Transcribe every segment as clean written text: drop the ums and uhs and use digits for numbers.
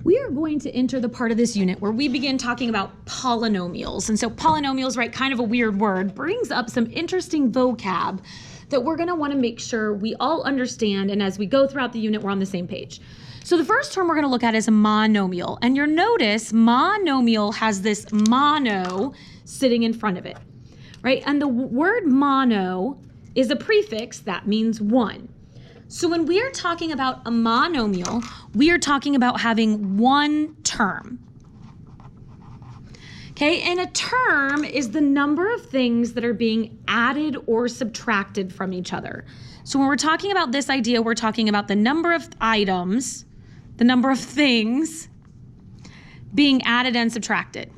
we are going to enter the part of this unit where we begin talking about polynomials. And so polynomials, right, kind of a weird word, brings up some interesting vocab that we're going to want to make sure we all understand, and as we go throughout the unit, we're on the same page. So the first term we're going to look at is a monomial, and you'll notice monomial has this mono sitting in front of it, right? And the word mono is a prefix that means one. So when we are talking about a monomial, we are talking about having one term. Okay, and a term is the number of things that are being added or subtracted from each other. So when we're talking about this idea, we're talking about the number of items, the number of things being added and subtracted.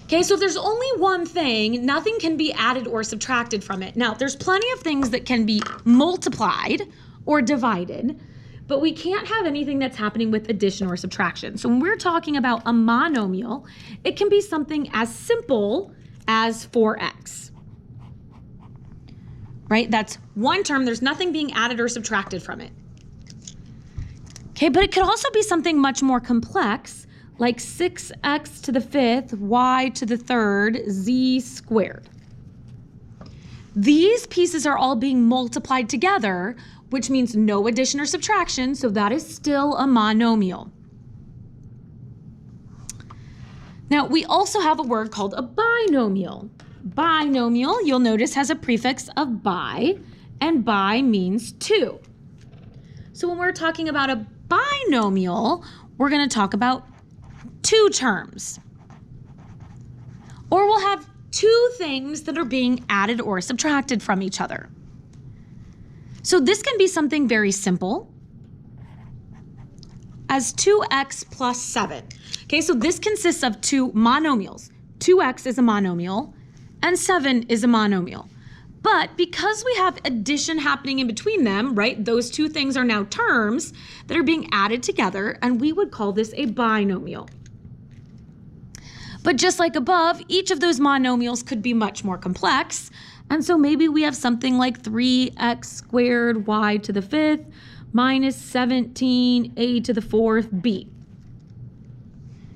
Okay, so if there's only one thing, nothing can be added or subtracted from it. Now, there's plenty of things that can be multiplied or divided, but we can't have anything that's happening with addition or subtraction. So when we're talking about a monomial, it can be something as simple as 4x. Right? That's one term. There's nothing being added or subtracted from it. Okay, but it could also be something much more complex, like 6x to the 5th, y to the 3rd, z squared. These pieces are all being multiplied together, which means no addition or subtraction, so that is still a monomial. Now, we also have a word called a binomial. Binomial, you'll notice, has a prefix of bi, and bi means two. So when we're talking about a binomial, we're going to talk about two terms. Or we'll have two things that are being added or subtracted from each other. So this can be something very simple as 2x plus 7. Okay, so this consists of two monomials. 2x is a monomial and 7 is a monomial. But because we have addition happening in between them, right, those two things are now terms that are being added together, and we would call this a binomial. But just like above, each of those monomials could be much more complex. And so maybe we have something like 3x squared y to the 5th minus 17a to the 4th b.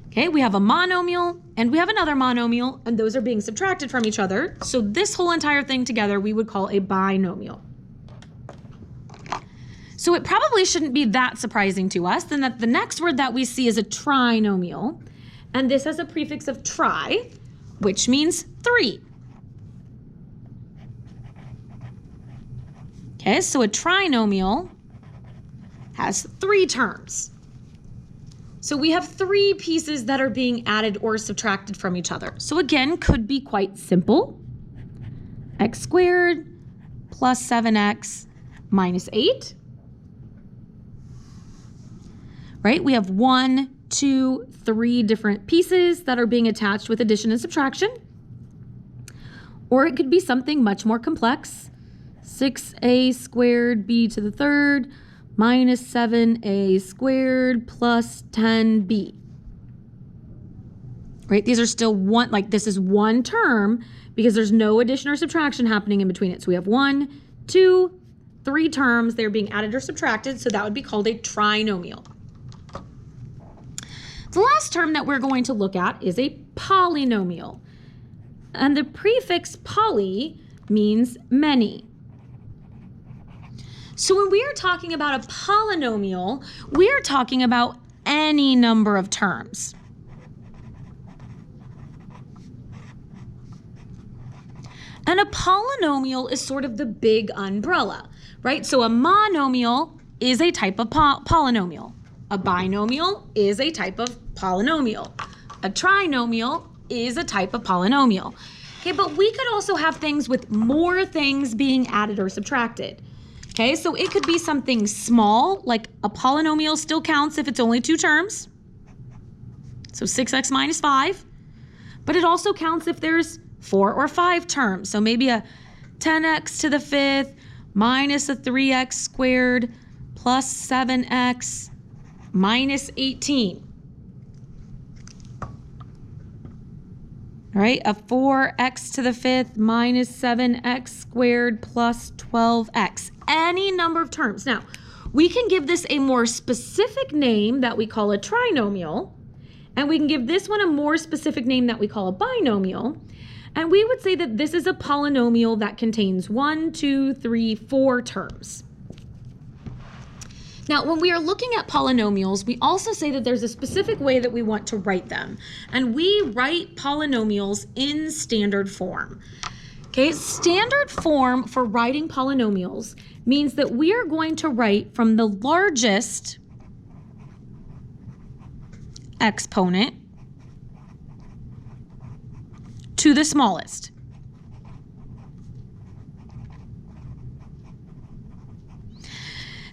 Okay, we have a monomial and we have another monomial, and those are being subtracted from each other. So this whole entire thing together we would call a binomial. So it probably shouldn't be that surprising to us then that the next word that we see is a trinomial. And this has a prefix of tri, which means 3. Okay, so a trinomial has 3 terms. So we have 3 pieces that are being added or subtracted from each other. So again, could be quite simple. X squared plus 7x minus 8. Right, we have 1, 2, 3 different pieces that are being attached with addition and subtraction. Or it could be something much more complex. 6a squared b to the 3rd minus 7a squared plus 10b. Right? These are still one, like this is one term because there's no addition or subtraction happening in between it. So we have 1, 2, 3 terms. They're being added or subtracted, so that would be called a trinomial. The last term that we're going to look at is a polynomial. And the prefix poly means many. So when we are talking about a polynomial, we are talking about any number of terms. And a polynomial is sort of the big umbrella, right? So a monomial is a type of polynomial. A binomial is a type of polynomial. A trinomial is a type of polynomial. Okay, but we could also have things with more things being added or subtracted. Okay, so it could be something small, like a polynomial still counts if it's only 2 terms. So 6x minus 5. But it also counts if there's 4 or 5 terms. So maybe a 10x to the 5th minus a 3x squared plus 7x minus 18. All right, a 4x to the 5th minus 7x squared plus 12x. Any number of terms. Now, We can give this a more specific name that we call a trinomial, and we can give this one a more specific name that we call a binomial, and we would say that this is a polynomial that contains 1, 2, 3, 4 terms. Now, when we are looking at polynomials, we also say that there's a specific way that we want to write them, and we write polynomials in standard form. Okay, standard form for writing polynomials means that we are going to write from the largest exponent to the smallest.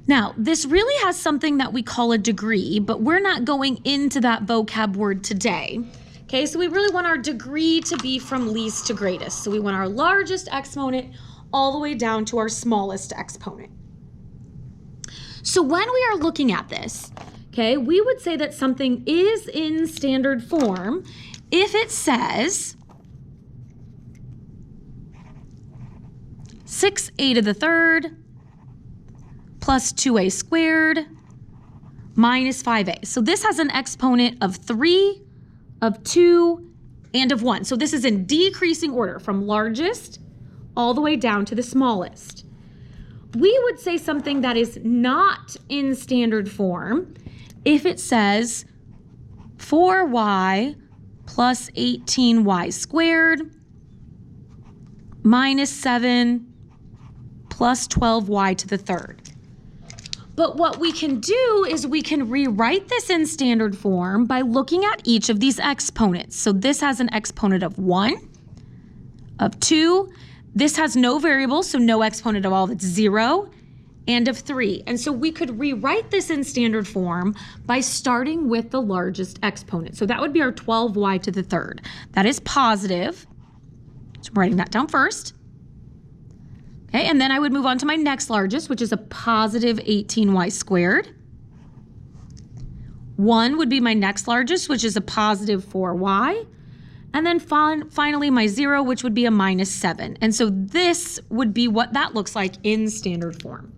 Now, this really has something that we call a degree, but we're not going into that vocab word today. Okay, so we really want our degree to be from least to greatest. So we want our largest exponent all the way down to our smallest exponent. So when we are looking at this, okay, we would say that something is in standard form if it says 6a to the third plus 2a squared minus 5a. So this has an exponent of 3, of 2, and of 1. So this is in decreasing order from largest all the way down to the smallest. We would say something that is not in standard form if it says 4y plus 18y squared minus 7 plus 12y to the third. But what we can do is we can rewrite this in standard form by looking at each of these exponents. So this has an exponent of 1, of 2. This has no variable, so no exponent at all, that's 0, and of 3. And so we could rewrite this in standard form by starting with the largest exponent. So that would be our 12y to the third. That is positive. So I'm writing that down first. Okay, and then I would move on to my next largest, which is a positive 18y squared. 1 would be my next largest, which is a positive 4y. And then finally my 0, which would be a minus 7. And so this would be what that looks like in standard form.